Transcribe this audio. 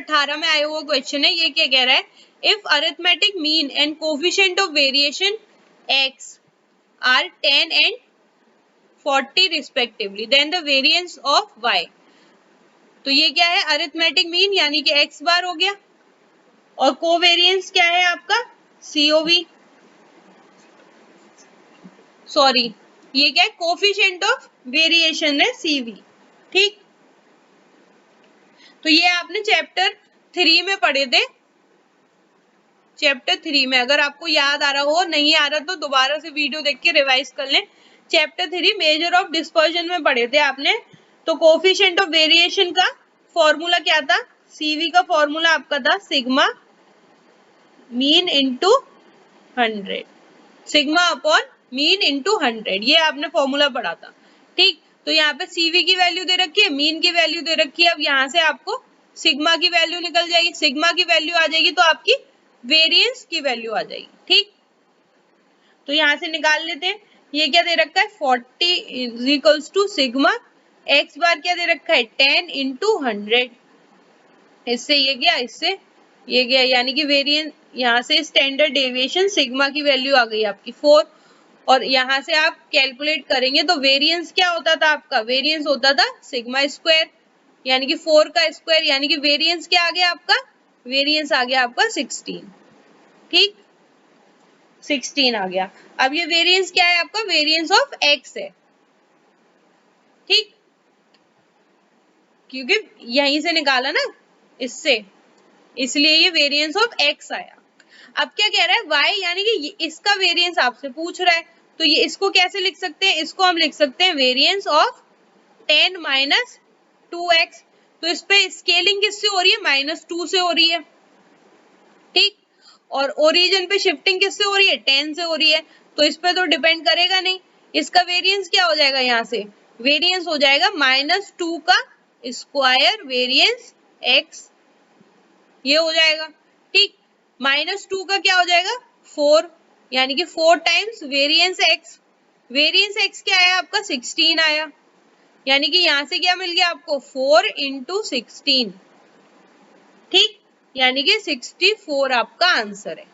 2018 में आया हुआ क्वेश्चन है। ये क्या कह रहा है, if arithmetic mean and coefficient of variation x are 10 and 40 respectively then the variance of y। तो ये क्या है, अरिथमेटिक मीन यानी कि x बार हो गया, और कोवेरिएंस क्या है आपका COV, सॉरी ये क्या है, कोफिशिएंट ऑफ वेरिएशन है CV। ठीक, तो ये आपने चैप्टर 3 में पढ़े थे। चैप्टर 3 में अगर आपको याद आ रहा हो, नहीं आ रहा तो दोबारा से वीडियो देख के रिवाइज कर लें। चैप्टर 3 मेजर ऑफ डिस्पर्जन में पढ़े थे आपने। तो कोफिशिएंट ऑफ वेरिएशन का फॉर्मूला क्या था, CV का फॉर्मूला आपका था sigma mean into 100, sigma upon mean into 100, ये आपने फॉर्मूला पढ़ा था। ठीक, तो यहाँ पे CV की वैल्यू दे रखी है, मीन की वैल्यू दे रखी है। अब यहाँ से आपको सिग्मा की वैल्यू निकल जाएगी, सिग्मा की वैल्यू आ जाएगी तो आपकी वेरिएंस की वैल्यू आ जाएगी। ठीक, तो यहाँ से निकाल लेते हैं। ये क्या दे रखा है 40 is equals to sigma, x bar क्या दे रखा है 10 इंटू 100, इससे ये गया, इससे ये गया, यानी कि वेरिएंस यहाँ से स्टैंडर्ड डेविएशन सिग्मा की वैल्यू आ गई आपकी 4, और यहाँ से आप कैलकुलेट करेंगे तो वेरिएंस क्या होता था आपका, वेरिएंस होता था सिग्मा स्क्वायर, यानी कि 4 का स्क्वायर, यानी कि वेरिएंस क्या आ गया आपका, वेरिएंस आ गया आपका 16। ठीक, 16 आ गया। अब ये वेरिएंस क्या है आपका, वेरिएंस ऑफ x है। ठीक, क्योंकि यहीं से निकाला ना इससे, इसलिए ये वेरिएंस ऑफ x आया। अब क्या कह रहा है y, यानी कि इसका वेरिएंस आपसे पूछ रहा है, तो ये इसको कैसे लिख सकते हैं, इसको हम लिख सकते हैं वेरिएंस ऑफ 10 माइनस 2x। तो इस पे स्केलिंग किससे हो रही है, -2 से हो रही है। ठीक, और ओरिजिन पे शिफ्टिंग किससे हो रही है, 10 से हो रही है, तो इस पे तो डिपेंड करेगा नहीं। इसका वेरिएंस क्या हो जाएगा, यहाँ से वेरिएंस हो जाएगा -2 का स्क्वायर वेरिएंस x, ये हो जाएगा। ठीक, -2 का क्या हो जाएगा 4, यानी कि 4 times variance x, variance x क्या आया आपका 16 आया, यानी कि यहाँ से क्या मिल गया आपको 4 इंटू 16। ठीक, यानी कि 64 आपका आंसर है।